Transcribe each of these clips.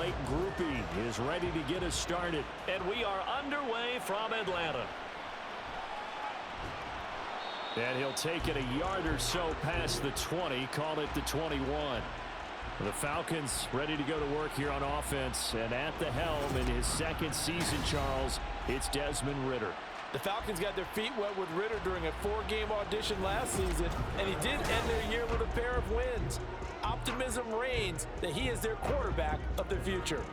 Mike Grupe is ready to get us started. And we are underway from Atlanta. And he'll take it a yard or so past the 20, call it the 21. The Falcons ready to go to work here on offense. And at the helm in his second season, Charles, it's Desmond Ridder. The Falcons got their feet wet with Ridder during a 4-game audition last season, and he did end their year with a pair of wins. Optimism reigns that he is their quarterback of the future.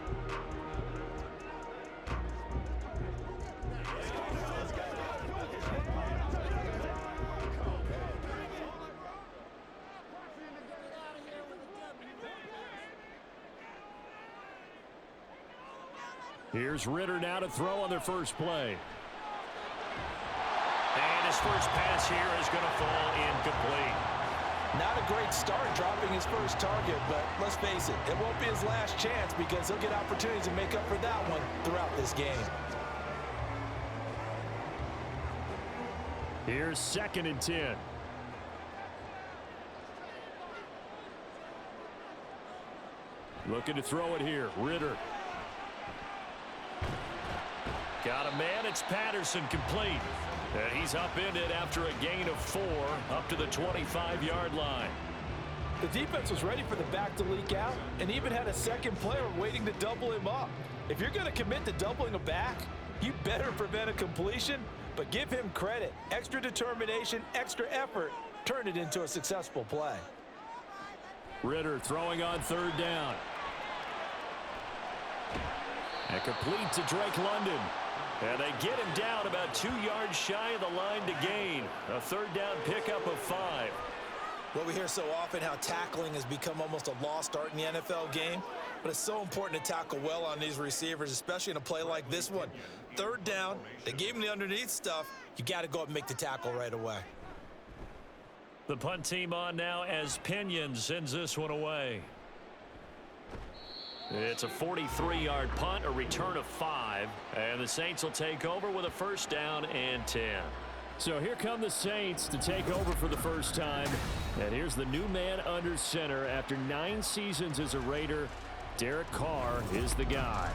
Here's Ridder now to throw on their first play. And his first pass here is going to fall incomplete. Not a great start dropping his first target, but let's face it, it won't be his last chance because he'll get opportunities to make up for that one throughout this game. Here's 2nd and 10. Looking to throw it here. Ridder. Got a man. It's Patterson, complete. And he's upended after a gain of 4 up to the 25-yard line. The defense was ready for the back to leak out and even had a second player waiting to double him up. If you're going to commit to doubling a back, you better prevent a completion, but give him credit. Extra determination, extra effort, turn it into a successful play. Ridder throwing on 3rd down. And complete to Drake London. And they get him down about 2 yards shy of the line to gain. A 3rd down pickup of 5. Well, we hear so often how tackling has become almost a lost art in the NFL game, but it's so important to tackle well on these receivers, especially in a play like this one. 3rd down, they gave him the underneath stuff. You got to go up and make the tackle right away. The punt team on now as Pinion sends this one away. It's a 43-yard punt, a return of 5, and the Saints will take over with a 1st down and 10. So here come the Saints to take over for the first time, and here's the new man under center after 9 seasons as a Raider. Derek Carr is the guy.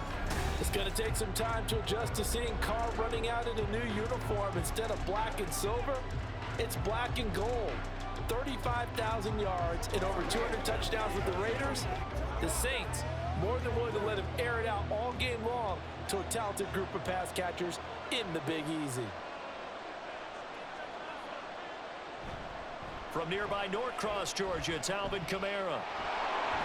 It's going to take some time to adjust to seeing Carr running out in a new uniform instead of black and silver. It's black and gold. 35,000 yards and over 200 touchdowns with the Raiders. The Saints more than willing to let him air it out all game long to a talented group of pass catchers in the Big Easy. From nearby Norcross, Georgia, it's Alvin Kamara.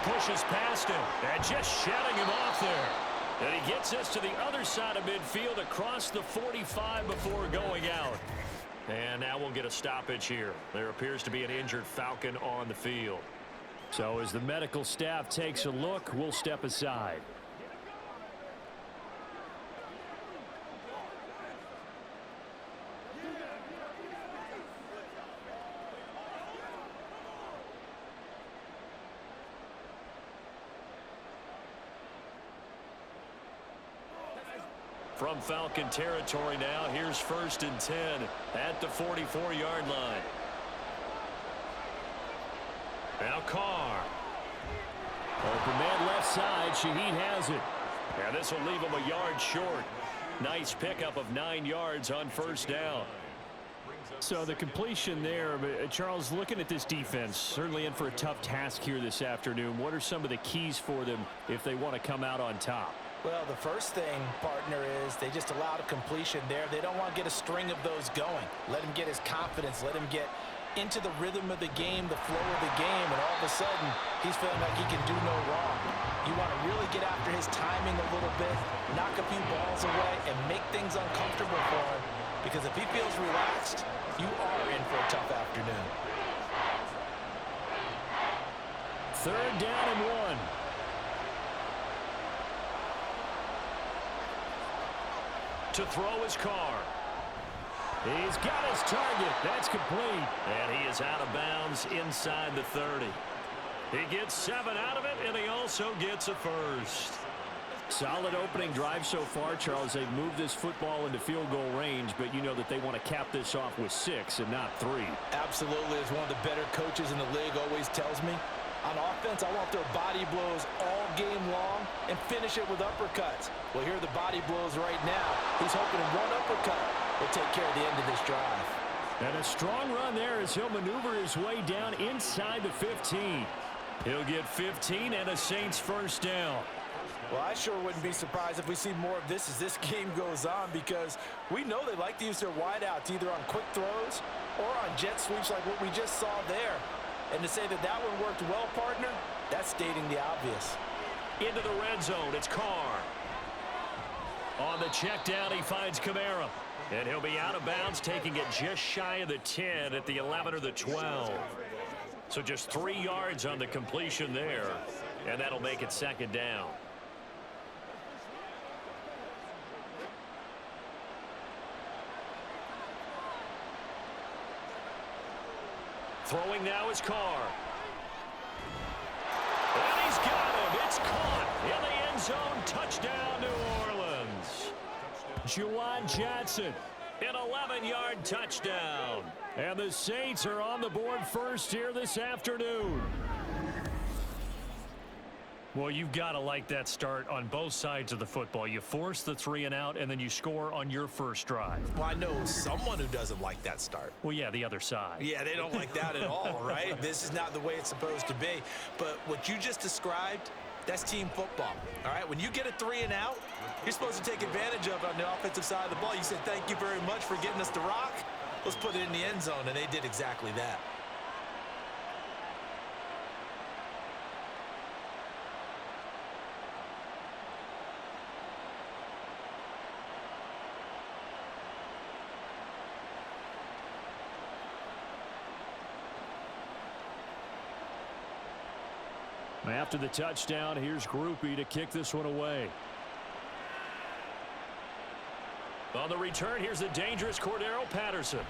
Pushes past him and just shutting him off there. And he gets us to the other side of midfield across the 45 before going out. And now we'll get a stoppage here. There appears to be an injured Falcon on the field. So as the medical staff takes a look, we'll step aside. From Falcon territory now, here's 1st and 10 at the 44-yard line. Now Carr. Open man left side. Shaheed has it. And this will leave him a yard short. Nice pickup of 9 yards on 1st down. So the completion there, Charles, looking at this defense, certainly in for a tough task here this afternoon. What are some of the keys for them if they want to come out on top? Well, the first thing, partner, is they just allowed a completion there. They don't want to get a string of those going. Let him get his confidence. Let him get into the rhythm of the game, the flow of the game, and all of a sudden, he's feeling like he can do no wrong. You want to really get after his timing a little bit, knock a few balls away, and make things uncomfortable for him, because if he feels relaxed, you are in for a tough afternoon. 3rd down and 1. To throw his Carr. He's got his target. That's complete. And he is out of bounds inside the 30. He gets 7 out of it, and he also gets a 1st. Solid opening drive so far, Charles. They've moved this football into field goal range, but you know that they want to cap this off with 6 and not 3. Absolutely, as one of the better coaches in the league always tells me. On offense, I want their body blows all game long and and finish it with uppercuts. Well, here are the body blows right now. He's hoping one uppercut will take care of the end of this drive. And a strong run there as he'll maneuver his way down inside the 15. He'll get 15 and a Saints first down. Well, I sure wouldn't be surprised if we see more of this as this game goes on, because we know they like to use their wideouts either on quick throws or on jet sweeps like what we just saw there. And to say that that one worked well, partner, that's stating the obvious. Into the red zone, it's Carr. On the check down, he finds Kamara. And he'll be out of bounds, taking it just shy of the 10 at the 11 or the 12. So just 3 yards on the completion there. And that'll make it second down. Throwing now is Carr. And he's got him. It's caught in the end zone. Touchdown, New Orleans. Juwan Johnson, an 11-yard touchdown. And the Saints are on the board first here this afternoon. Well, you've got to like that start on both sides of the football. You force the 3 and out, and then you score on your first drive. Well, I know someone who doesn't like that start. Well, yeah, the other side. Yeah, they don't like that at all, right? This is not the way it's supposed to be. But what you just described, that's team football, all right? When you get a 3 and out, you're supposed to take advantage of it on the offensive side of the ball. You said, thank you very much for getting us the rock. Let's put it in the end zone, and they did exactly that. After the touchdown, here's Groupie to kick this one away. On the return, here's the dangerous Cordero Patterson.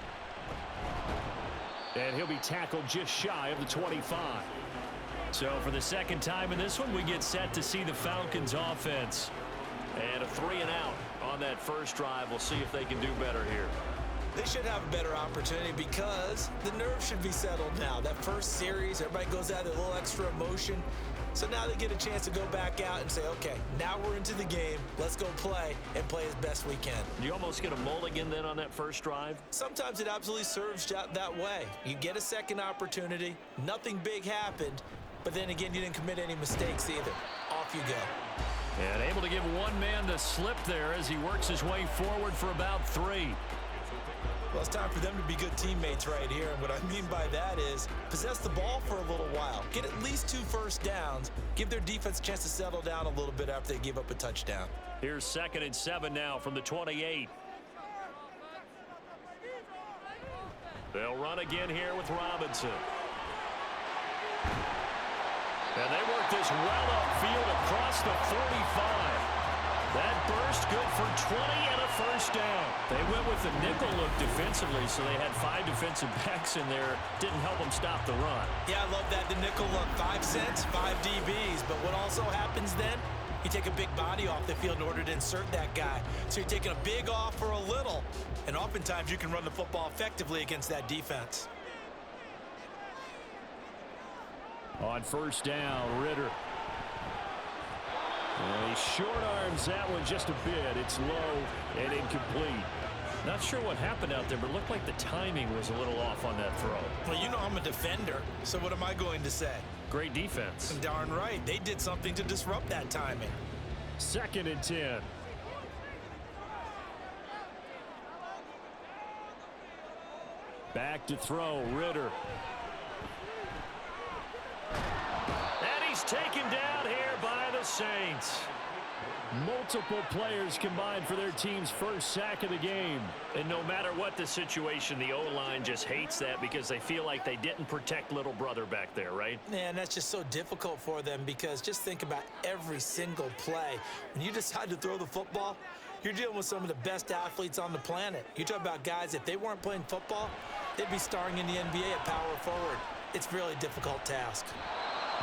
And he'll be tackled just shy of the 25. So for the second time in this one, we get set to see the Falcons offense. And a 3 and out on that first drive. We'll see if they can do better here. They should have a better opportunity because the nerves should be settled now. That first series, everybody goes out with a little extra emotion. So now they get a chance to go back out and say, okay, now we're into the game. Let's go play and play as best we can. You almost get a mulligan then on that first drive? Sometimes it absolutely serves that way. You get a second opportunity. Nothing big happened. But then again, you didn't commit any mistakes either. Off you go. And able to give one man the slip there as he works his way forward for about 3. Well, it's time for them to be good teammates right here. And what I mean by that is possess the ball for a little while. Get at least 2 first downs. Give their defense a chance to settle down a little bit after they give up a touchdown. Here's 2nd and 7 now from the 28. They'll run again here with Robinson. And they work this well upfield across the 45. That burst good for 20 and a first down. They went with the nickel look defensively, so they had 5 defensive backs in there. Didn't help them stop the run. Yeah, I love that, the nickel look. 5 cents, 5 DBs. But what also happens then, you take a big body off the field in order to insert that guy. So you're taking a big off for a little. And oftentimes you can run the football effectively against that defense. On first down, Ritter. And he short arms that one just a bit. It's low and incomplete. Not sure what happened out there, but it looked like the timing was a little off on that throw. Well, you know I'm a defender, so what am I going to say? Great defense. Darn right. They did something to disrupt that timing. 2nd and 10. Back to throw, Ritter. And he's taken down here by the Saints. Multiple players combined for their team's first sack of the game. And no matter what the situation, the O-line just hates that because they feel like they didn't protect little brother back there, right? Man, that's just so difficult for them because just think about every single play. When you decide to throw the football, you're dealing with some of the best athletes on the planet. You talk about guys, if they weren't playing football, they'd be starring in the NBA at power forward. It's a really difficult task.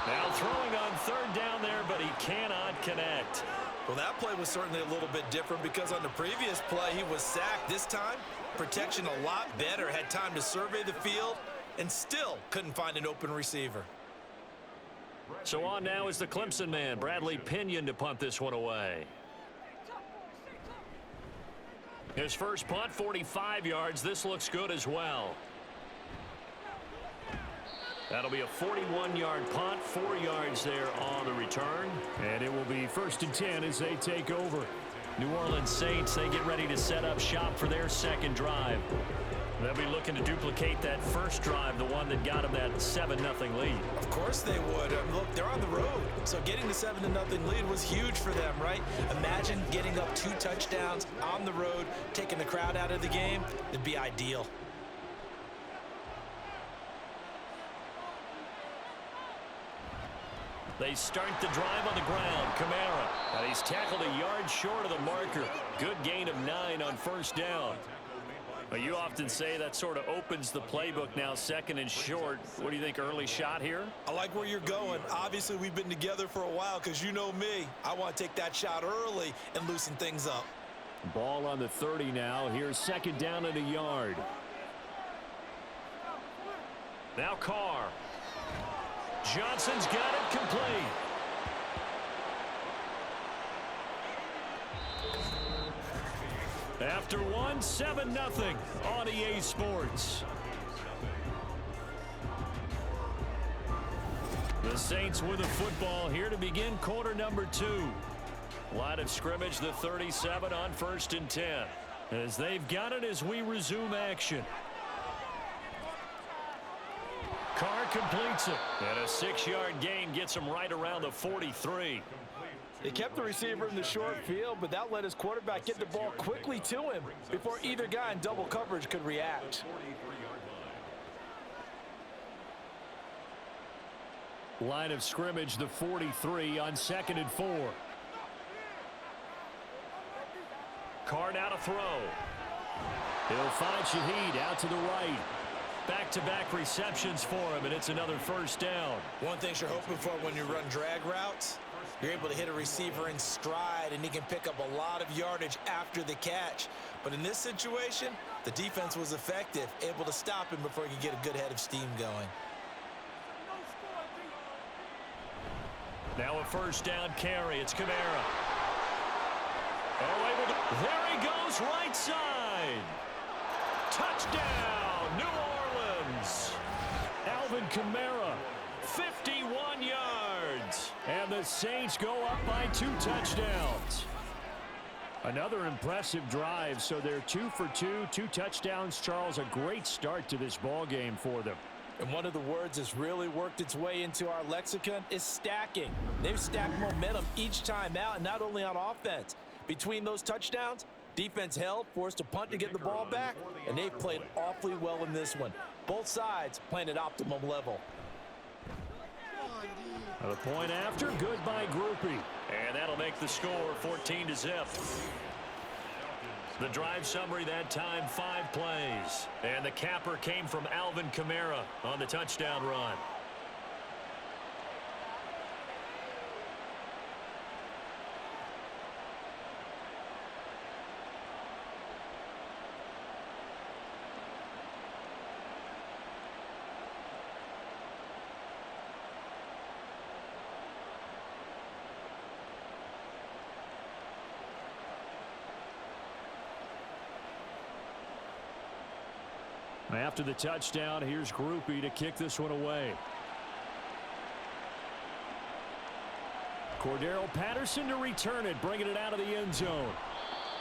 Now throwing on 3rd down there, but he cannot connect. Well, that play was certainly a little bit different because on the previous play, he was sacked. This time, protection a lot better. Had time to survey the field and still couldn't find an open receiver. So on now is the Clemson man, Bradley Pinion, to punt this one away. His first punt, 45 yards. This looks good as well. That'll be a 41-yard punt, 4 yards there on the return. And it will be 1st and 10 as they take over. New Orleans Saints, they get ready to set up shop for their second drive. They'll be looking to duplicate that first drive, the one that got them that 7-0 lead. Of course they would. Look, they're on the road, so getting the 7-0 lead was huge for them, right? Imagine getting up 2 touchdowns on the road, taking the crowd out of the game. It'd be ideal. They start the drive on the ground. Kamara, and he's tackled a yard short of the marker. Good gain of 9 on first down. But you often say that sort of opens the playbook now, 2nd and short. What do you think, early shot here? I like where you're going. Obviously, we've been together for a while because you know me. I want to take that shot early and loosen things up. Ball on the 30 now. Here's 2nd down and a yard. Now Carr. Johnson's got it complete. After 7-0 on EA Sports. The Saints with the football here to begin quarter number 2. Line of scrimmage, the 37 on 1st and 10. As they've got it as we resume action. Carr completes it. And a 6-yard gain gets him right around the 43. They kept the receiver in the short field, but that let his quarterback get the ball quickly to him before either guy in double coverage could react. Line of scrimmage, the 43 on 2nd and 4. Carr now to throw. He'll find Shaheed out to the right. Back-to-back receptions for him, and it's another first down. One thing you're hoping for when you run drag routes, you're able to hit a receiver in stride, and he can pick up a lot of yardage after the catch. But in this situation, the defense was effective, able to stop him before he could get a good head of steam going. Now a first down carry. It's Kamara. Oh, able to... There he goes, right side. Touchdown, New Orleans. Alvin Kamara, 51 yards. and the Saints go up by 2 touchdowns. Another impressive drive, so they're 2 for 2, 2 touchdowns. Charles, a great start to this ball game for them. And one of the words that's really worked its way into our lexicon is stacking. They've stacked momentum each time out, and not only on offense. Between those touchdowns, defense held, forced a punt to get the ball back, and they've played awfully well in this one. Both sides playing at optimum level. The point after, good by Groupie. And that'll make the score 14-0. The drive summary that time, 5 plays. And the capper came from Alvin Kamara on the touchdown run. After the touchdown, here's Groupie to kick this one away. Cordero Patterson to return it, bringing it out of the end zone.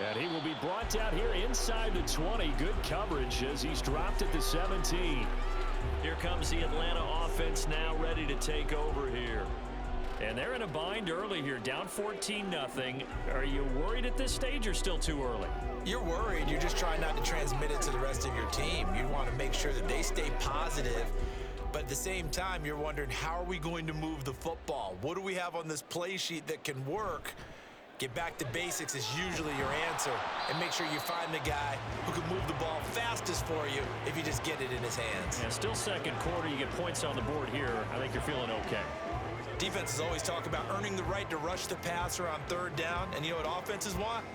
And he will be brought down here inside the 20. Good coverage as he's dropped at the 17. Here comes the Atlanta offense now ready to take over here. And they're in a bind early here, down 14-0. Are you worried at this stage or still too early? You're worried. You're just trying not to transmit it to the rest of your team. You want to make sure that they stay positive. But at the same time, you're wondering, how are we going to move the football? What do we have on this play sheet that can work? Get back to basics is usually your answer. And make sure you find the guy who can move the ball fastest for you if you just get it in his hands. And still second quarter, you get points on the board here. I think you're feeling okay. Defenses always talk about earning the right to rush the passer on 3rd down. And you know what offenses want?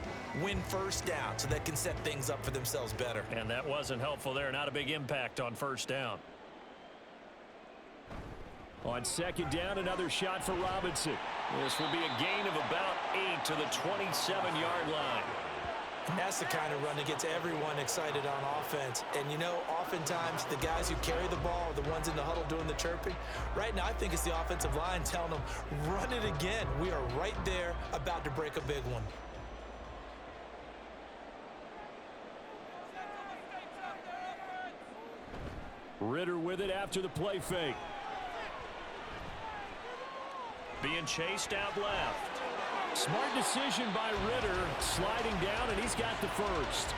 Win first down so they can set things up for themselves better. And that wasn't helpful there. Not a big impact on first down. On second down, another shot for Robinson. This will be a gain of about 8 to the 27-yard line. And that's the kind of run that gets everyone excited on offense. And, you know, oftentimes the guys who carry the ball are the ones in the huddle doing the chirping. Right now, I think it's the offensive line telling them, run it again. We are right there about to break a big one. Ritter with it after the play fake. Being chased out left. Smart decision by Ritter, sliding down, and he's got the first.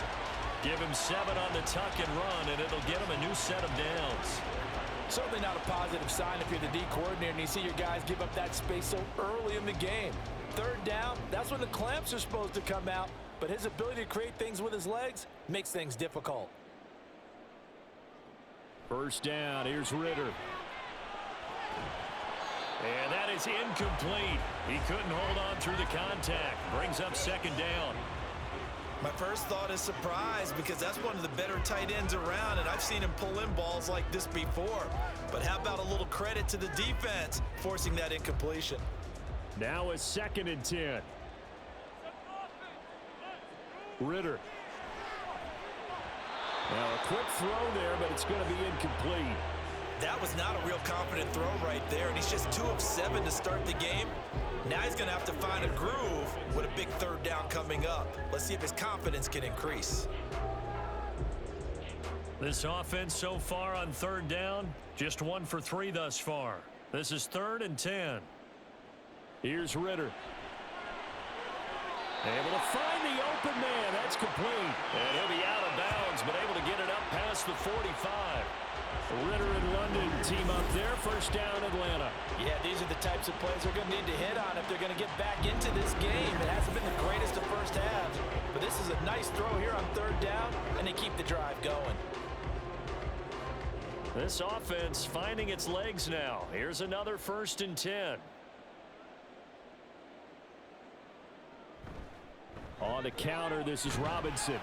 Give him 7 on the tuck and run, and it'll get him a new set of downs. Certainly not a positive sign if you're the D coordinator and you see your guys give up that space so early in the game. Third down, that's when the clamps are supposed to come out, but his ability to create things with his legs makes things difficult. First down, here's Ritter. And that is incomplete. He couldn't hold on through the contact. Brings up second down. My first thought is surprise because that's one of the better tight ends around, and I've seen him pull in balls like this before. But how about a little credit to the defense forcing that incompletion? Now a 2nd and 10. Ritter. Now a quick throw there, but it's going to be incomplete. That was not a real confident throw right there, and he's just 2 of 7 to start the game. Now he's going to have to find a groove with a big third down coming up. Let's see if his confidence can increase. This offense so far on third down, just 1 for 3 thus far. This is 3rd and 10. Here's Ritter. Able to find the open man. That's complete. And he'll be out of bounds, but able to get it up past the 45. Ritter and London team up there. First down, Atlanta. Yeah, these are the types of plays they're going to need to hit on if they're going to get back into this game. It hasn't been the greatest of first halves, but this is a nice throw here on third down, and they keep the drive going. This offense finding its legs now. Here's another 1st and 10. On the counter, this is Robinson.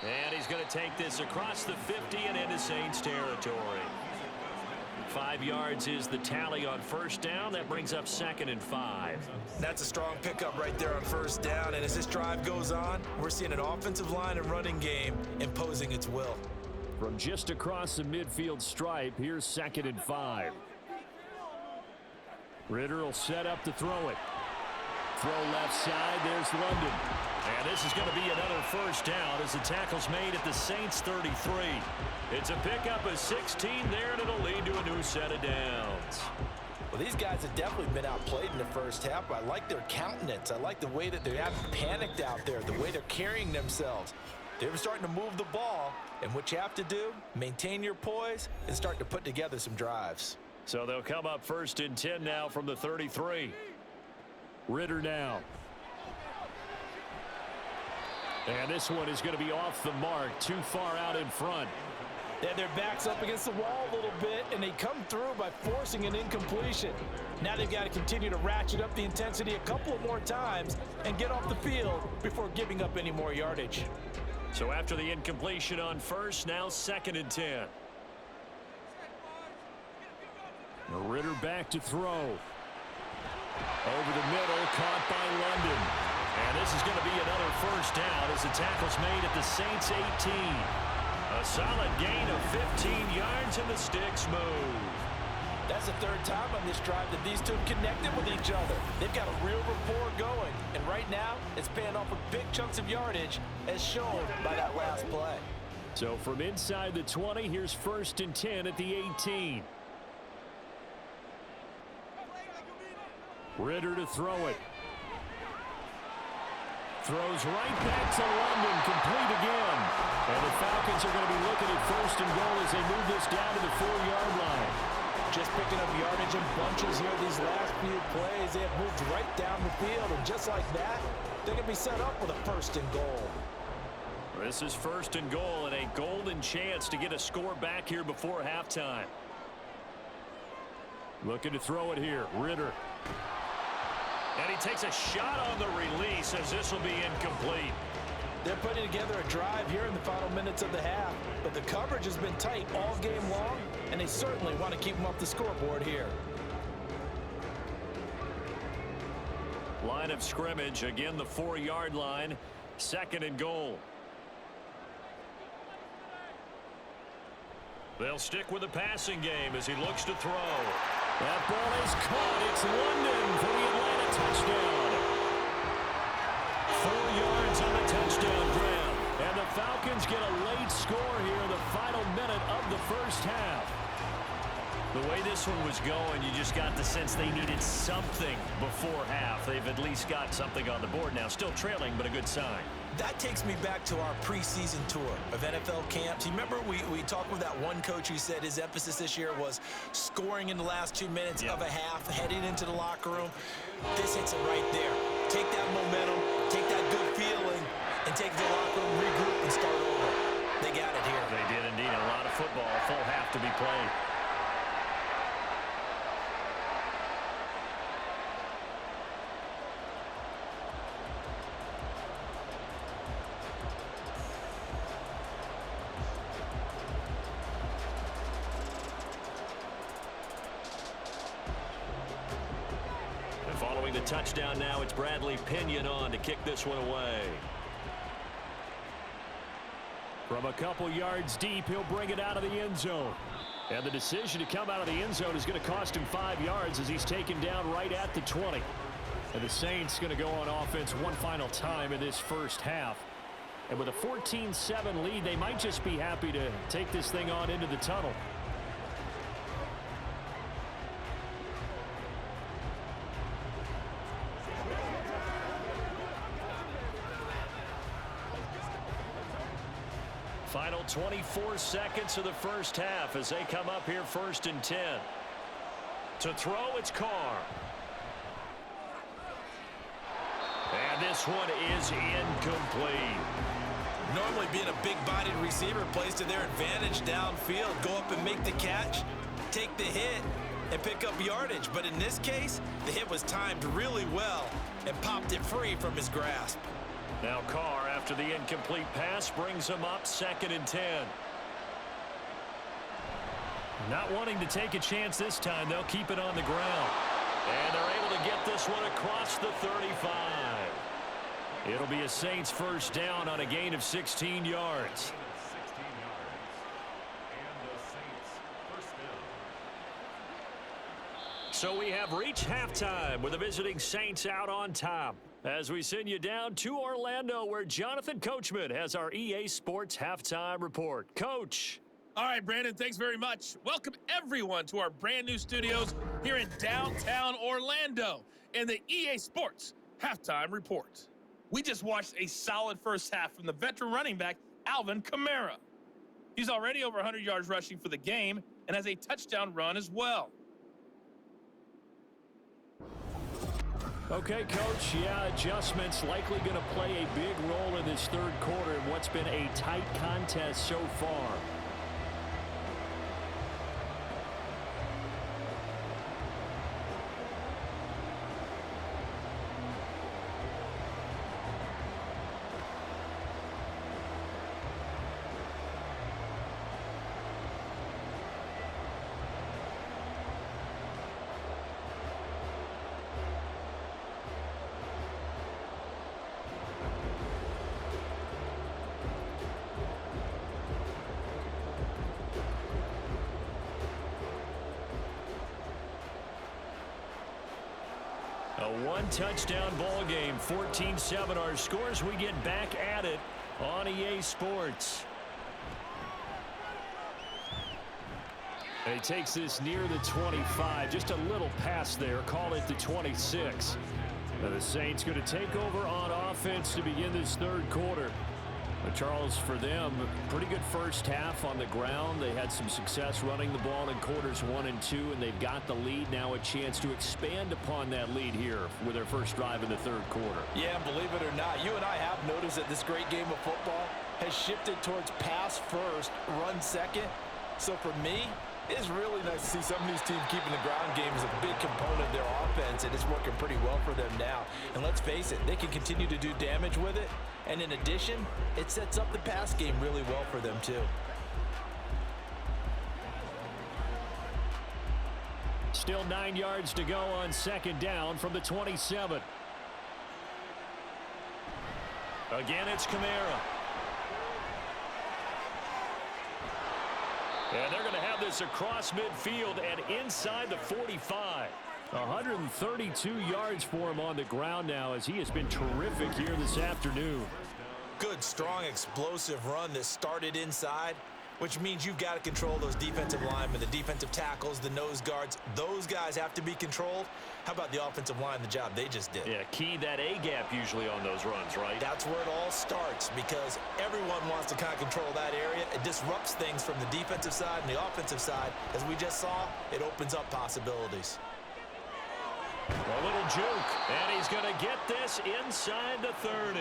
And he's going to take this across the 50 and into Saints territory. 5 yards is the tally on first down. That brings up 2nd and 5. That's a strong pickup right there on first down. And as this drive goes on, we're seeing an offensive line and running game imposing its will. From just across the midfield stripe, here's 2nd and 5. Ritter will set up to throw it. Throw left side, there's London. And this is going to be another first down as the tackle's made at the Saints 33. It's a pickup of 16 there, and it'll lead to a new set of downs. Well, these guys have definitely been outplayed in the first half. I like their countenance. I like the way that they haven't panicked out there, the way they're carrying themselves. They're starting to move the ball, and what you have to do, maintain your poise and start to put together some drives. So they'll come up 1st and 10 now from the 33. Ritter now. And this one is going to be off the mark, too far out in front. Yeah, their back's up against the wall a little bit, and they come through by forcing an incompletion. Now they've got to continue to ratchet up the intensity a couple more times and get off the field before giving up any more yardage. So after the incompletion on first, now 2nd and 10. Ritter back to throw. Over the middle, caught by London. And this is going to be another first down as the tackle's made at the Saints 18. A solid gain of 15 yards and the sticks move. That's the 3rd time on this drive that these two have connected with each other. They've got a real rapport going. And right now, it's paying off with big chunks of yardage as shown by that last play. So from inside the 20, here's 1st and 10 at the 18. Ritter to throw it. Throws right back to London, complete again. And the Falcons are going to be looking at 1st and goal as they move this down to the 4-yard line. Just picking up yardage in bunches here these last few plays. They have moved right down the field, and just like that, they're going to be set up with a 1st and goal. This is 1st and goal and a golden chance to get a score back here before halftime. Looking to throw it here, Ritter. And he takes a shot on the release as this will be incomplete. They're putting together a drive here in the final minutes of the half, but the coverage has been tight all game long, and they certainly want to keep them off the scoreboard here. Line of scrimmage, again the 4-yard line, 2nd and goal. They'll stick with the passing game as he looks to throw. That ball is caught. It's London for the Atlanta touchdown. 4 yards on the touchdown grab. And the Falcons get a late score here in the final minute of the first half. The way this one was going, you just got the sense they needed something before half. They've at least got something on the board now. Still trailing, but a good sign. That takes me back to our preseason tour of NFL camps. You remember we talked with that one coach who said his emphasis this year was scoring in the last 2 minutes of a half, heading into the locker room. This hits it right there. Take that momentum, take that good feeling, and take the locker room, regroup, and start over. They got it here. They did indeed. A lot of football, a full half to be played. Following the touchdown now, it's Bradley Pinion on to kick this one away. From a couple yards deep, he'll bring it out of the end zone. And the decision to come out of the end zone is going to cost him 5 yards as he's taken down right at the 20. And the Saints going to go on offense one final time in this first half. And with a 14-7 lead, they might just be happy to take this thing on into the tunnel. Final 24 seconds of the first half as they come up here 1st and 10. To throw, it's Carr. And this one is incomplete. Normally being a big-bodied receiver plays to their advantage downfield. Go up and make the catch, take the hit, and pick up yardage. But in this case, the hit was timed really well and popped it free from his grasp. Now Carr, after the incomplete pass, brings him up 2nd and 10. Not wanting to take a chance this time, they'll keep it on the ground. And they're able to get this one across the 35. It'll be a Saints first down on a gain of 16 yards. So we have reached halftime with the visiting Saints out on top. As we send you down to Orlando, where Jonathan Coachman has our EA Sports Halftime Report. Coach. All right, Brandon, thanks very much. Welcome, everyone, to our brand-new studios here in downtown Orlando in the EA Sports Halftime Report. We just watched a solid first half from the veteran running back, Alvin Kamara. He's already over 100 yards rushing for the game and has a touchdown run as well. Okay, Coach, yeah, adjustments likely going to play a big role in this third quarter in what's been a tight contest so far. A one-touchdown ball game, 14-7 our scores. We get back at it on EA Sports. And he takes this near the 25. Just a little pass there. Call it the 26. Now the Saints going to take over on offense to begin this third quarter. But Charles, for them, pretty good first half on the ground. They had some success running the ball in quarters 1 and 2, and they've got the lead. Now a chance to expand upon that lead here with their first drive in the third quarter. Yeah, and believe it or not, you and I have noticed that this great game of football has shifted towards pass first, run second. So for me, it's really nice to see some of these teams keeping the ground game as a big component of their offense, and it's working pretty well for them now. And let's face it, they can continue to do damage with it. And in addition, it sets up the pass game really well for them, too. Still 9 yards to go on second down from the 27. Again, it's Kamara. And they're going to have this across midfield and inside the 45. 132 yards for him on the ground now as he has been terrific here this afternoon. Good, strong, explosive run that started inside, which means you've got to control those defensive linemen, the defensive tackles, the nose guards. Those guys have to be controlled. How about the offensive line, the job they just did? Yeah, key that A-gap usually on those runs, right? That's where it all starts because everyone wants to kind of control that area. It disrupts things from the defensive side and the offensive side. As we just saw, it opens up possibilities. A little juke, and he's going to get this inside the 30.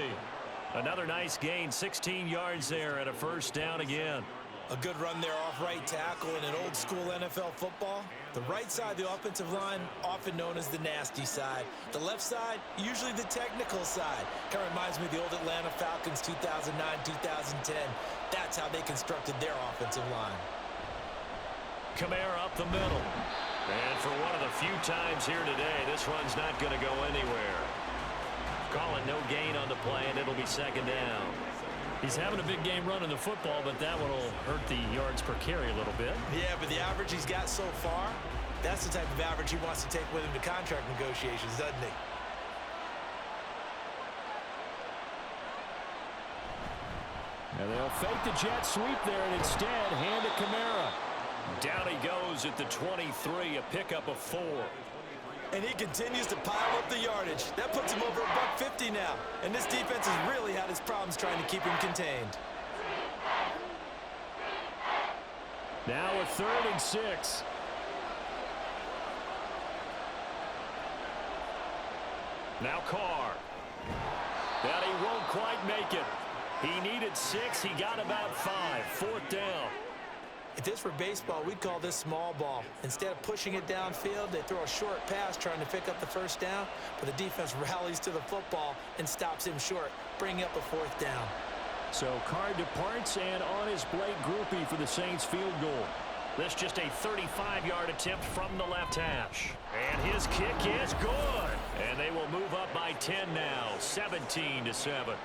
Another nice gain, 16 yards there and a first down again. A good run there off right tackle in an old school NFL football. The right side of the offensive line, often known as the nasty side. The left side, usually the technical side. Kind of reminds me of the old Atlanta Falcons 2009, 2010. That's how they constructed their offensive line. Kamara up the middle. And for one of the few times here today, this run's not going to go anywhere. Call it no gain on the play, and it'll be second down. He's having a big game running the football, but that one will hurt the yards per carry a little bit. Yeah, but the average he's got so far, that's the type of average he wants to take with him to contract negotiations, doesn't he? And they'll fake the jet sweep there and instead hand it Kamara. Down he goes at the 23, a pickup of 4. And he continues to pile up the yardage. That puts him over $150 now. And this defense has really had its problems trying to keep him contained. Now a 3rd and 6. Now Carr. But he won't quite make it. He needed 6. He got about 5. 4th down. If this were baseball, we'd call this small ball. Instead of pushing it downfield, they throw a short pass trying to pick up the first down, but the defense rallies to the football and stops him short, bringing up a 4th down. So Carr departs, and on his Blake groupie for the Saints field goal. This just a 35-yard attempt from the left hash. And his kick is good. And they will move up by 10 now, 17-7.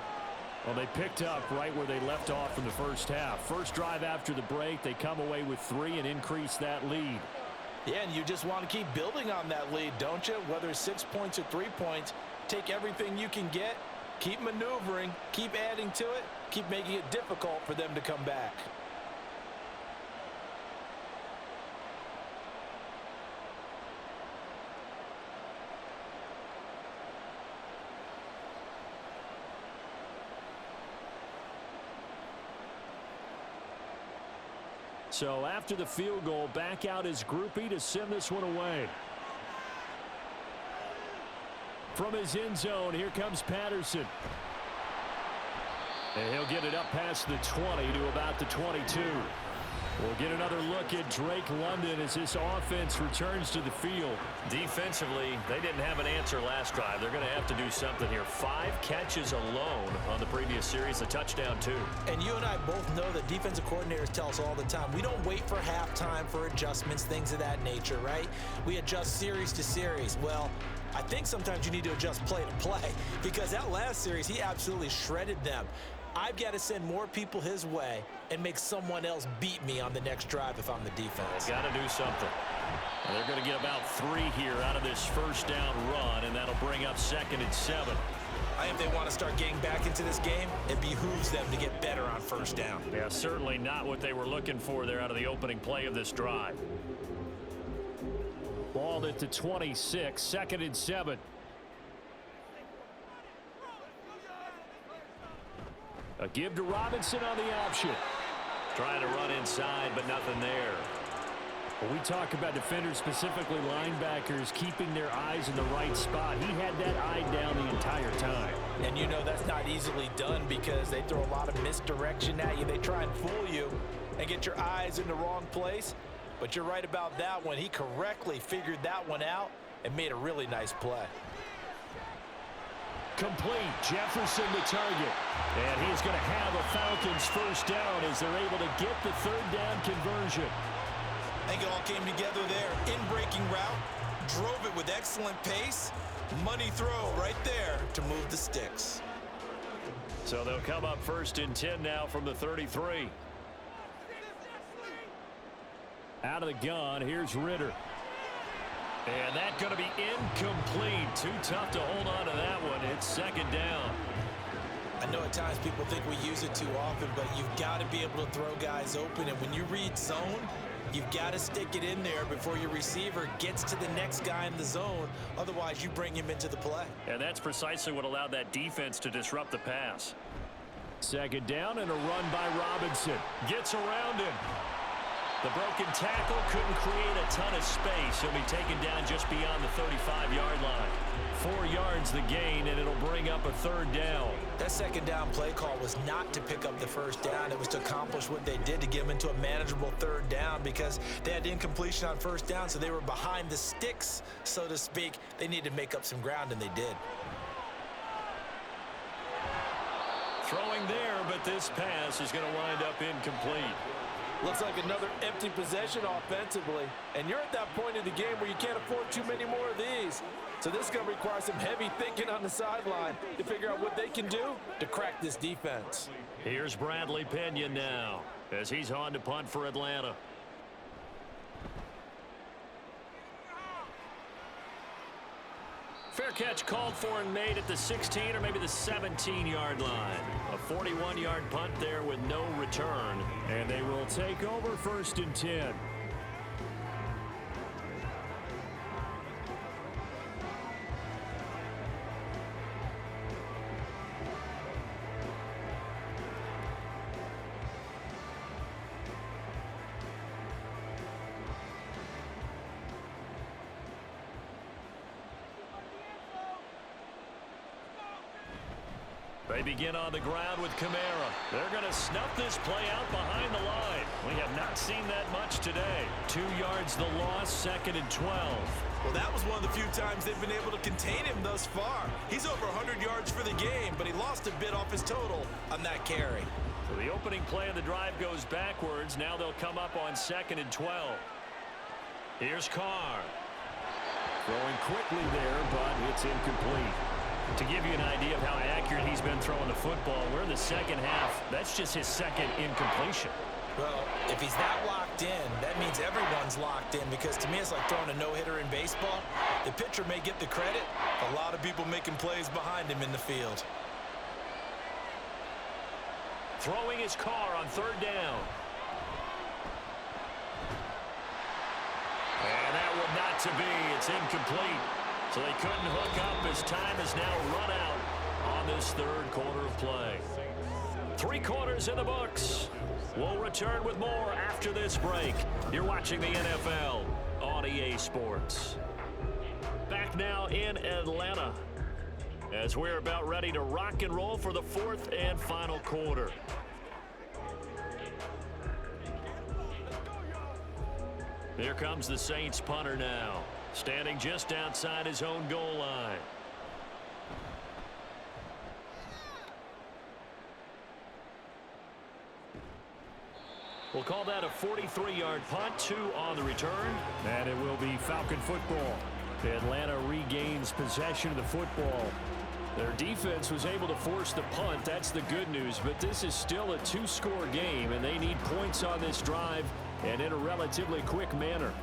Well, they picked up right where they left off in the first half. First drive after the break, they come away with 3 and increase that lead. Yeah, and you just want to keep building on that lead, don't you? Whether it's 6 points or 3 points, take everything you can get, keep maneuvering, keep adding to it, keep making it difficult for them to come back. So after the field goal, back out his groupie to send this one away. From his end zone, here comes Patterson. And he'll get it up past the 20 to about the 22. We'll get another look at Drake London as this offense returns to the field. Defensively, they didn't have an answer last drive. They're going to have to do something here. 5 catches alone on the previous series, a touchdown too. And you and I both know that defensive coordinators tell us all the time, we don't wait for halftime for adjustments, things of that nature, right? We adjust series to series. Well, I think sometimes you need to adjust play to play because that last series, he absolutely shredded them. I've got to send more people his way and make someone else beat me on the next drive if I'm the defense. They've got to do something. And they're going to get about 3 here out of this first down run, and that'll bring up 2nd and 7. I think they want to start getting back into this game. It behooves them to get better on first down. Yeah, certainly not what they were looking for there out of the opening play of this drive. Ball at the 26, 2nd and 7. A give to Robinson on the option. Trying to run inside, but nothing there. When we talk about defenders, specifically linebackers, keeping their eyes in the right spot, he had that eye down the entire time. And you know that's not easily done because they throw a lot of misdirection at you. They try and fool you and get your eyes in the wrong place. But you're right about that one. He correctly figured that one out and made a really nice play. Complete. Jefferson the target. And he's going to have a Falcons first down as they're able to get the 3rd down conversion. I think it all came together there. In-breaking route. Drove it with excellent pace. Money throw right there to move the sticks. So they'll come up 1st and 10 now from the 33. Out of the gun, here's Ritter. And that's going to be incomplete. Too tough to hold on to that one. It's 2nd down. I know at times people think we use it too often, but you've got to be able to throw guys open. And when you read zone, you've got to stick it in there before your receiver gets to the next guy in the zone. Otherwise, you bring him into the play. And that's precisely what allowed that defense to disrupt the pass. 2nd down and a run by Robinson. Gets around him. The broken tackle couldn't create a ton of space. He'll be taken down just beyond the 35-yard line. 4 yards the gain, and it'll bring up a 3rd down. That 2nd down play call was not to pick up the 1st down. It was to accomplish what they did to get them into a manageable 3rd down because they had incompletion on 1st down, so they were behind the sticks, so to speak. They needed to make up some ground, and they did. Throwing there, but this pass is going to wind up incomplete. Looks like another empty possession offensively. And you're at that point in the game where you can't afford too many more of these. So this is going to require some heavy thinking on the sideline to figure out what they can do to crack this defense. Here's Bradley Pinion now as he's on to punt for Atlanta. Fair catch called for and made at the 16 or maybe the 17-yard line. A 41-yard punt there with no return. And they will take over 1st and 10. They begin on the ground with Kamara. They're going to snuff this play out behind the line. We have not seen that much today. 2 yards the loss, 2nd and 12. Well, that was one of the few times they've been able to contain him thus far. He's over 100 yards for the game, but he lost a bit off his total on that carry. So the opening play of the drive goes backwards. Now they'll come up on 2nd and 12. Here's Carr. Throwing quickly there, but it's incomplete. To give you an idea of how accurate he's been throwing the football, we're in the 2nd half. That's just his 2nd incompletion. Well, if he's that locked in, that means everyone's locked in because to me it's like throwing a no-hitter in baseball. The pitcher may get the credit. A lot of people making plays behind him in the field. Throwing his Carr on 3rd down. And that will not to be. It's incomplete. So they couldn't hook up as time has now run out on this 3rd quarter of play. 3 quarters in the books. We'll return with more after this break. You're watching the NFL on EA Sports. Back now in Atlanta as we're about ready to rock and roll for the 4th and final quarter. Here comes the Saints punter now, standing just outside his own goal line. We'll call that a 43-yard punt, 2 on the return. And it will be Falcon football. Atlanta regains possession of the football. Their defense was able to force the punt. That's the good news. But this is still a 2-score game, and they need points on this drive and in a relatively quick manner.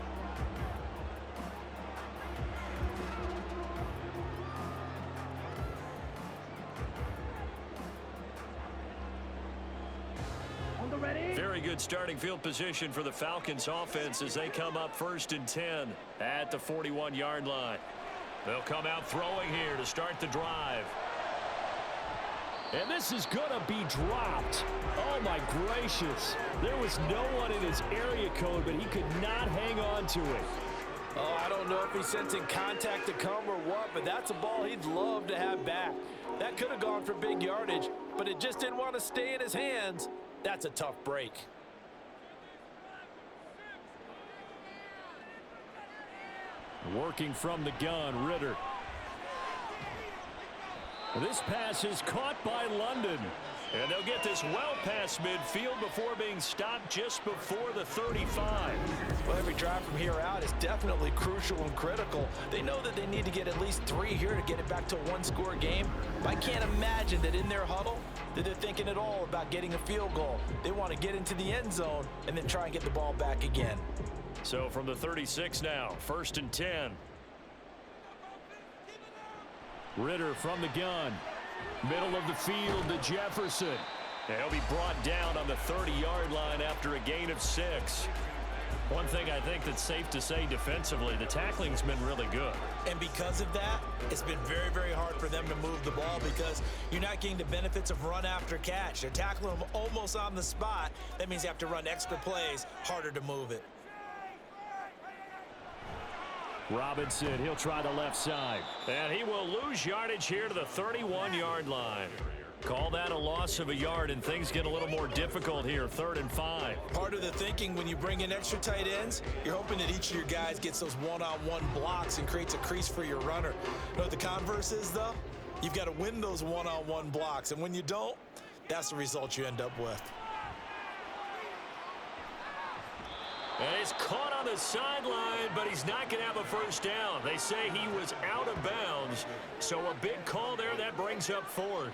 Very good starting field position for the Falcons offense as they come up 1st and 10 at the 41-yard line. They'll come out throwing here to start the drive. And this is going to be dropped. Oh, my gracious. There was no one in his area code, but he could not hang on to it. Oh, I don't know if he's sensing contact to come or what, but that's a ball he'd love to have back. That could have gone for big yardage, but it just didn't want to stay in his hands. That's a tough break. Working from the gun, Ritter. This pass is caught by London. And they'll get this well past midfield before being stopped just before the 35. Well, every drive from here out is definitely crucial and critical. They know that they need to get at least 3 here to get it back to a 1-score game. I can't imagine that in their huddle, that they're thinking at all about getting a field goal. They want to get into the end zone and then try and get the ball back again. So from the 36 now, 1st and 10. Ritter from the gun. Middle of the field to Jefferson. And he'll be brought down on the 30-yard line after a gain of 6. One thing I think that's safe to say defensively, the tackling's been really good. And because of that, it's been very, very hard for them to move the ball because you're not getting the benefits of run after catch. They're tackling them almost on the spot. That means you have to run extra plays, harder to move it. Robinson, he'll try the left side. And he will lose yardage here to the 31-yard line. Call that a loss of a yard, and things get a little more difficult here, 3rd and 5. Part of the thinking when you bring in extra tight ends, you're hoping that each of your guys gets those one-on-one blocks and creates a crease for your runner. You know what the converse is, though? You've got to win those one-on-one blocks, and when you don't, that's the result you end up with. And he's caught on the sideline, but he's not going to have a first down. They say he was out of bounds, so a big call there. That brings up 4th.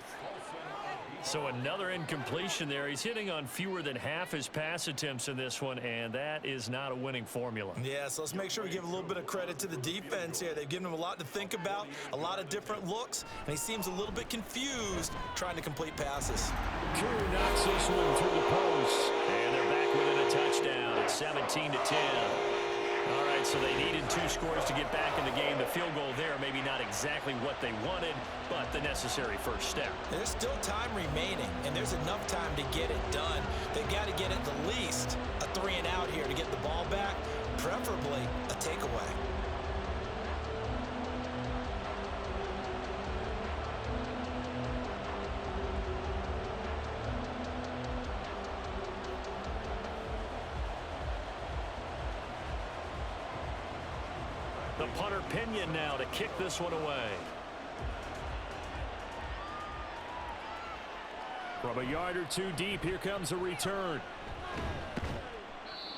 So another incompletion there. He's hitting on fewer than half his pass attempts in this one, and that is not a winning formula. Yeah, so let's make sure we give a little bit of credit to the defense here. They've given him a lot to think about, a lot of different looks, and he seems a little bit confused trying to complete passes. Drew knocks this one through the post, and they're back within a touchdown. It's 17-10. All right, so they needed 2 scores to get back in the game. The field goal there, maybe not exactly what they wanted, but the necessary first step. There's still time remaining, and there's enough time to get it done. They've got to get at the least a 3 and out here to get the ball back, preferably a takeaway. The punter Pinion now to kick this one away. From a yard or 2 deep, here comes a return.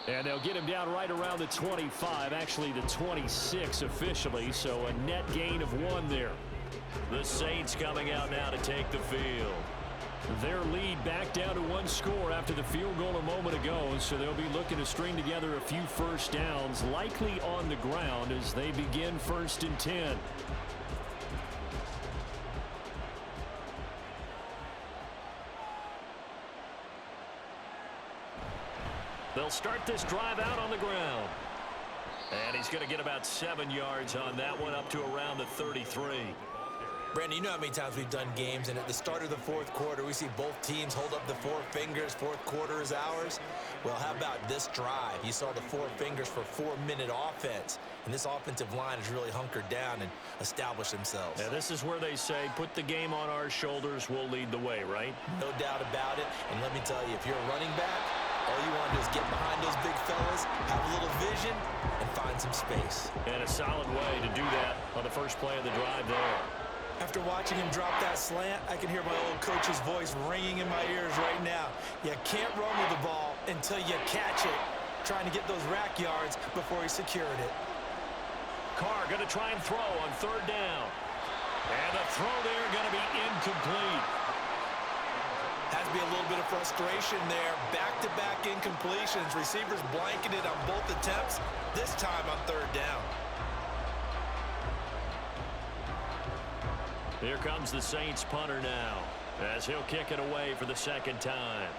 And they'll get him down right around the 25, actually the 26 officially, so a net gain of 1 there. The Saints coming out now to take the field. Their lead back down to 1 score after the field goal a moment ago, so they'll be looking to string together a few first downs, likely on the ground as they begin 1st and 10. They'll start this drive out on the ground. And he's going to get about 7 yards on that one, up to around the 33. Brandon, you know how many times we've done games, and at the start of the 4th quarter, we see both teams hold up the 4 fingers, 4th quarter is ours. Well, how about this drive? You saw the 4 fingers for 4-minute offense, and this offensive line has really hunkered down and established themselves. Yeah, this is where they say, put the game on our shoulders, we'll lead the way, right? No doubt about it, and let me tell you, if you're a running back, all you want to do is get behind those big fellas, have a little vision, and find some space. And a solid way to do that on the first play of the drive there. After watching him drop that slant, I can hear my old coach's voice ringing in my ears right now. You can't run with the ball until you catch it. Trying to get those rack yards before he secured it. Carr going to try and throw on 3rd down. And the throw there going to be incomplete. Has to be a little bit of frustration there. Back-to-back incompletions. Receivers blanketed on both attempts, this time on 3rd down. Here comes the Saints punter now, as he'll kick it away for the 2nd time.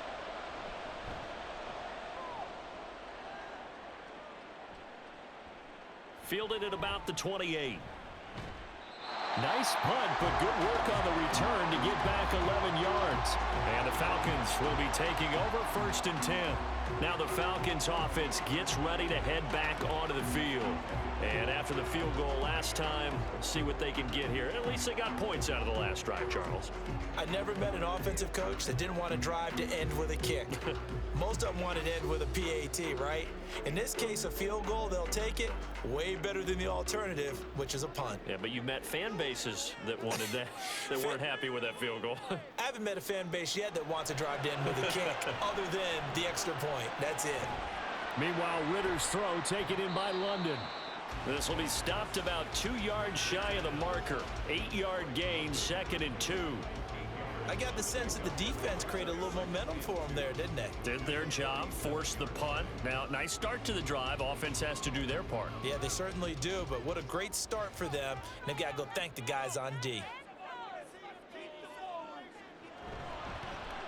Fielded at about the 28. Nice punt, but good work on the return to get back 11 yards. And the Falcons will be taking over 1st and 10. Now the Falcons offense gets ready to head back onto the field. And after the field goal last time, see what they can get here. At least they got points out of the last drive, Charles. I never met an offensive coach that didn't want to drive to end with a kick. Most of them want to end with a PAT, right? In this case, a field goal, they'll take it. Way better than the alternative, which is a punt. Yeah, but you've met fan bases that wanted that, that weren't happy with that field goal. I haven't met a fan base yet that wants to drive to end with a kick, other than the extra point. That's it. Meanwhile, Ritter's throw taken in by London. This will be stopped about 2 yards shy of the marker. 8-yard gain, 2nd and 2. I got the sense that the defense created a little momentum for them there, didn't they? Did their job, forced the punt. Now, nice start to the drive. Offense has to do their part. Yeah, they certainly do, but what a great start for them. And they've got to go thank the guys on D.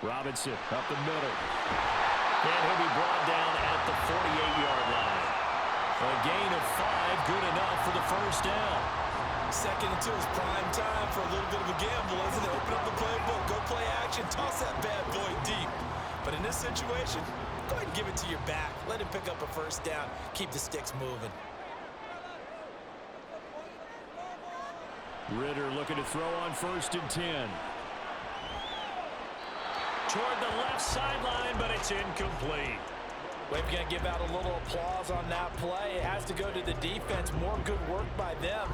Robinson up the middle. And he'll be brought down at the 48-yard line. A gain of 5, good enough for the first down. Second and 2 is prime time for a little bit of a gamble, isn't it? Open up the playbook, go play action, toss that bad boy deep. But in this situation, go ahead and give it to your back. Let him pick up a first down. Keep the sticks moving. Ritter looking to throw on 1st and 10. Toward the left sideline, but it's incomplete. We're going to give out a little applause on that play. It has to go to the defense. More good work by them.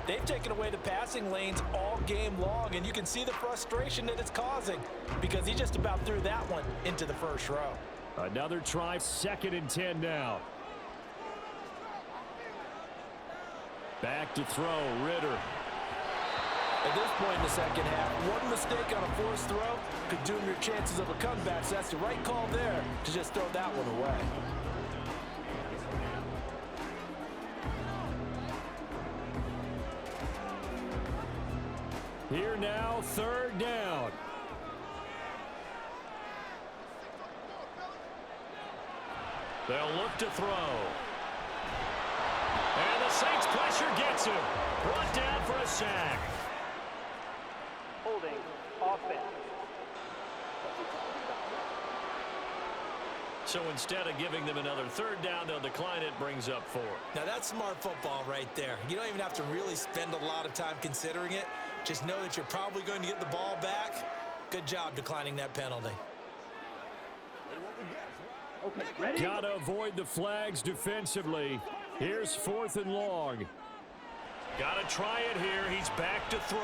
They've taken away the passing lanes all game long, and you can see the frustration that it's causing because he just about threw that one into the first row. Another try, 2nd and 10 now. Back to throw, Ritter. At this point in the second half, one mistake on a forced throw could doom your chances of a comeback. So that's the right call there to just throw that one away. Here now, 3rd down. They'll look to throw. And the Saints pressure gets him. Brought down for a sack. Holding offense. So instead of giving them another 3rd down, they'll decline it, brings up 4. Now that's smart football right there. You don't even have to really spend a lot of time considering it. Just know that you're probably going to get the ball back. Good job declining that penalty. Okay, ready? Gotta avoid the flags defensively. Here's 4th and long. Got to try it here. He's back to throw.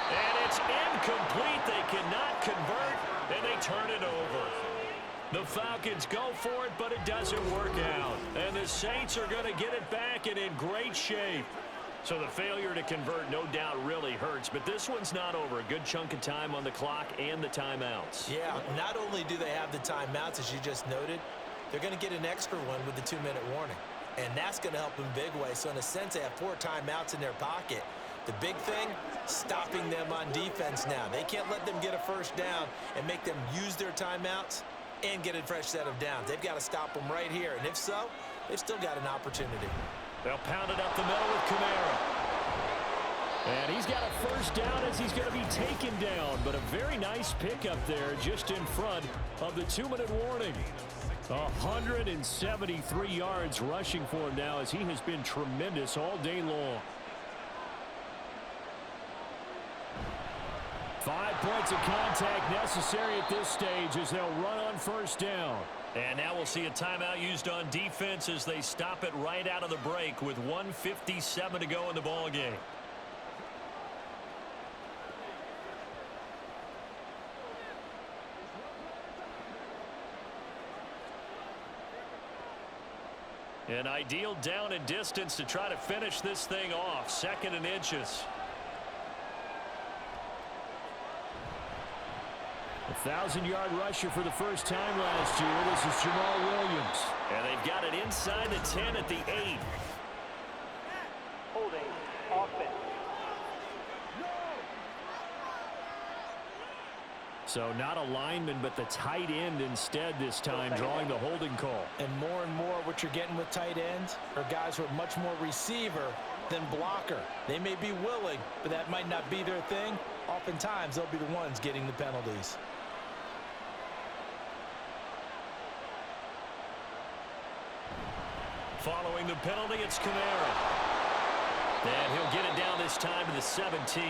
And it's incomplete. They cannot convert, and they turn it over. The Falcons go for it, but it doesn't work out. And the Saints are going to get it back and in great shape. So the failure to convert, no doubt, really hurts. But this one's not over. A good chunk of time on the clock and the timeouts. Yeah, not only do they have the timeouts, as you just noted, they're going to get an extra one with the 2-minute warning. And that's going to help them big way. So in a sense, they have 4 timeouts in their pocket. The big thing, stopping them on defense now. They can't let them get a first down and make them use their timeouts and get a fresh set of downs. They've got to stop them right here. And if so, they've still got an opportunity. They'll pound it up the middle with Kamara. And he's got a first down as he's going to be taken down. But a very nice pickup there just in front of the 2-minute warning. 173 yards rushing for him now as he has been tremendous all day long. 5 points of contact necessary at this stage as they'll run on first down. And now we'll see a timeout used on defense as they stop it right out of the break with 1:57 to go in the ball game. An ideal down and distance to try to finish this thing off. 2nd and inches. 1,000-yard rusher for the first time last year. This is Jamal Williams. And they've got it inside the 10 at the 8. Holding offense. So not a lineman, but the tight end instead this time, drawing the holding call. And more what you're getting with tight ends are guys who are much more receiver than blocker. They may be willing, but that might not be their thing. Oftentimes, they'll be the ones getting the penalties. Following the penalty, it's Kamara. And he'll get it down this time to the 17.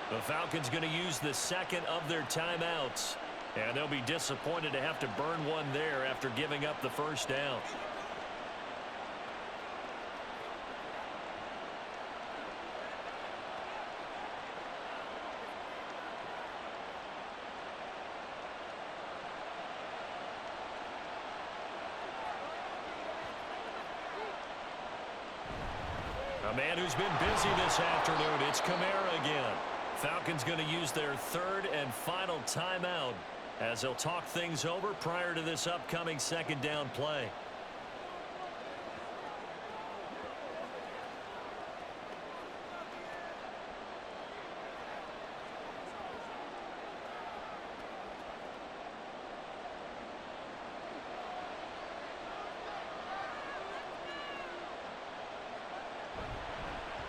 The Falcons going to use the 2nd of their timeouts. And they'll be disappointed to have to burn one there after giving up the first down. A man who's been busy this afternoon. It's Kamara again. Falcons going to use their third and final timeout as they'll talk things over prior to this upcoming second down play.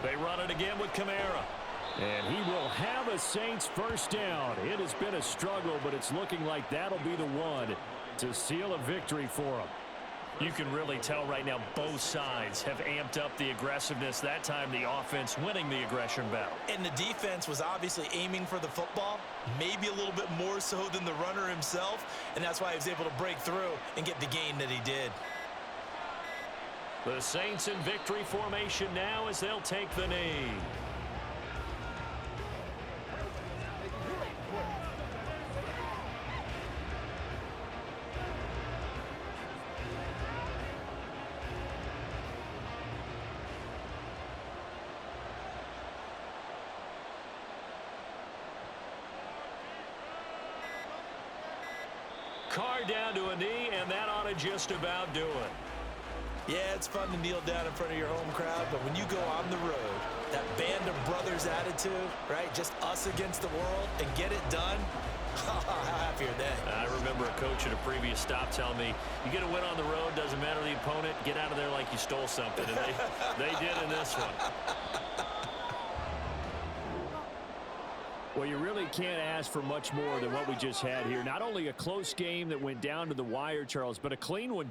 They run it again with Kamara. And he will have a Saints first down. It has been a struggle, but it's looking like that'll be the one to seal a victory for him. You can really tell right now both sides have amped up the aggressiveness. That time the offense winning the aggression battle. And the defense was obviously aiming for the football, maybe a little bit more so than the runner himself, and that's why he was able to break through and get the gain that he did. The Saints in victory formation now as they'll take the knee. Carr down to a knee, and that ought to just about do it. Yeah, it's fun to kneel down in front of your home crowd, but when you go on the road, that band of brothers attitude, right, just us against the world, and get it done, how happy are they? I remember a coach at a previous stop telling me, you get a win on the road, doesn't matter the opponent, get out of there like you stole something, and they did in this one. Well, you really can't ask for much more than what we just had here. Not only a close game that went down to the wire, Charles, but a clean one, too.